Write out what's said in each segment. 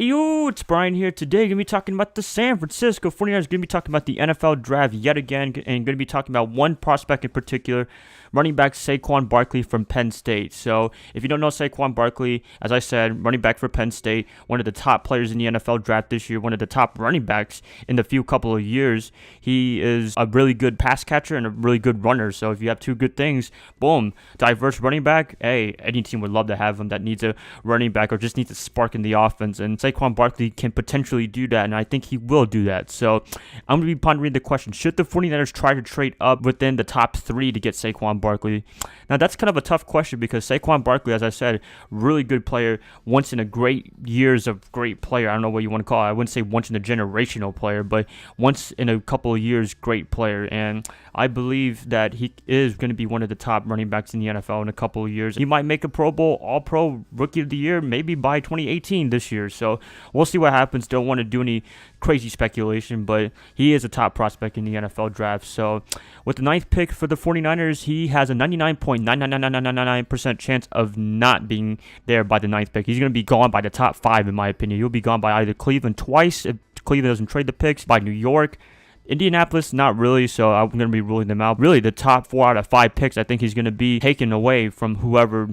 Yo, it's Brian here. Today, going to be talking about the San Francisco 49ers. Going to be talking about the NFL draft yet again, and going to be talking about one prospect in particular, running back Saquon Barkley from Penn State. So, if you don't know Saquon Barkley, as I said, running back for Penn State, one of the top players in the NFL draft this year, one of the top running backs in the couple of years. He is a really good pass catcher and a really good runner. So, if you have two good things, boom, diverse running back. Hey, any team would love to have him that needs a running back or just needs a spark in the offense. And Saquon Barkley can potentially do that, and I think he will do that. So I'm going to be pondering the question, should the 49ers try to trade up within the top 3 to get Saquon Barkley? Now, that's kind of a tough question because Saquon Barkley, as I said, really good player, once in a great years of great player. I don't know what you want to call it. I wouldn't say once in a generational player, but once in a couple of years, great player. And I believe that he is going to be one of the top running backs in the NFL in a couple of years. He might make a Pro Bowl, All-Pro, Rookie of the Year, maybe by 2018 this year. So we'll see what happens. Don't want to do any crazy speculation, but he is a top prospect in the NFL draft. So with the 9th pick for the 49ers, he has a 99.99999% chance of not being there by the 9th pick. He's going to be gone by the top 5, in my opinion. He'll be gone by either Cleveland twice, if Cleveland doesn't trade the picks, by New York. Indianapolis, not really, so I'm going to be ruling them out. Really, the top 4 out of 5 picks, I think he's going to be taken away from whoever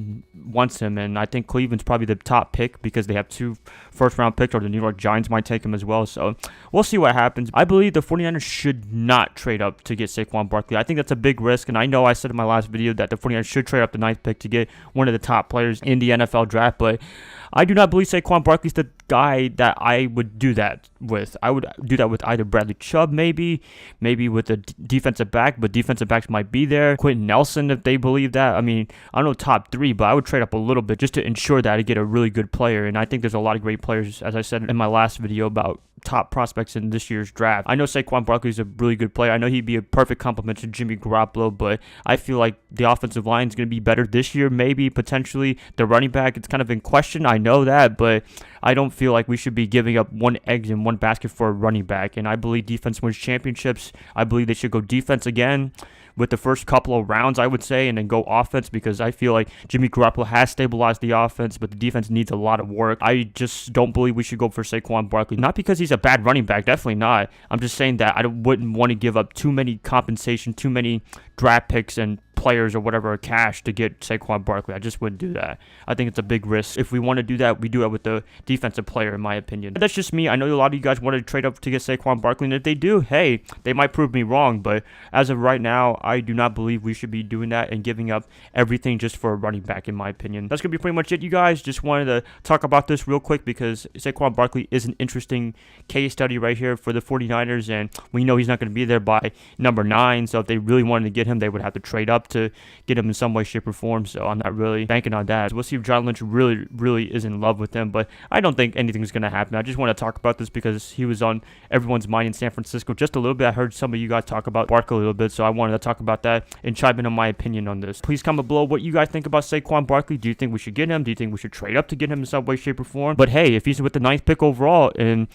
wants him, and I think Cleveland's probably the top pick because they have 2 first-round picks, or the New York Giants might take him as well, so we'll see what happens. I believe the 49ers should not trade up to get Saquon Barkley. I think that's a big risk, and I know I said in my last video that the 49ers should trade up the 9th pick to get one of the top players in the NFL draft, but I do not believe Saquon Barkley's the guy that I would do that with. I would do that with either Bradley Chubb, maybe with a defensive back, but defensive backs might be there. Quentin Nelson, if they believe that. I mean, I don't know top 3, but I would trade up a little bit just to ensure that I get a really good player. And I think there's a lot of great players, as I said in my last video about top prospects in this year's draft. I know Saquon Barkley is a really good player. I know he'd be a perfect complement to Jimmy Garoppolo, but I feel like the offensive line is going to be better this year, maybe, potentially. The running back, it's kind of in question. I know that, but I don't feel like we should be giving up one egg in one basket for a running back, and I believe defense wins championships. I believe they should go defense again with the first couple of rounds, I would say, and then go offense because I feel like Jimmy Garoppolo has stabilized the offense, but the defense needs a lot of work. I just don't believe we should go for Saquon Barkley. Not because he's a bad running back, definitely not. I'm just saying that I wouldn't want to give up too many compensation, too many draft picks and players or whatever cash to get Saquon Barkley. I just wouldn't do that. I think it's a big risk. If we want to do that, we do it with the defensive player, in my opinion. But that's just me. I know a lot of you guys wanted to trade up to get Saquon Barkley, and if they do, hey, they might prove me wrong, but as of right now, I do not believe we should be doing that and giving up everything just for a running back, in my opinion. That's going to be pretty much it, you guys. Just wanted to talk about this real quick because Saquon Barkley is an interesting case study right here for the 49ers, and we know he's not going to be there by number 9, so if they really wanted to get him, they would have to trade up to get him in some way, shape, or form, so I'm not really banking on that. We'll see if John Lynch really is in love with him, but I don't think anything's going to happen. I just want to talk about this because he was on everyone's mind in San Francisco just a little bit. I heard some of you guys talk about Barkley a little bit, so I wanted to talk about that and chime in on my opinion on this. Please comment below what you guys think about Saquon Barkley. Do you think we should get him? Do you think we should trade up to get him in some way, shape, or form? But hey, if he's with the 9th pick overall and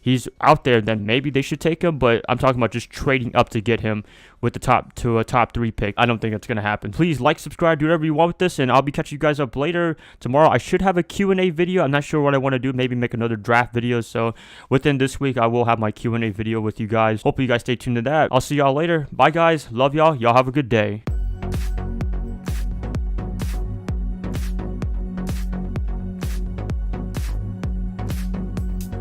he's out there, then maybe they should take him, but I'm talking about just trading up to get him with the top 3 pick. I don't think it's going to happen. Please like, subscribe, do whatever you want with this, and I'll be catching you guys up later. Tomorrow, I should have a Q&A video. I'm not sure what I want to do. Maybe make another draft video, so within this week, I will have my Q&A video with you guys. Hopefully, you guys stay tuned to that. I'll see y'all later. Bye, guys. Love y'all. Y'all have a good day.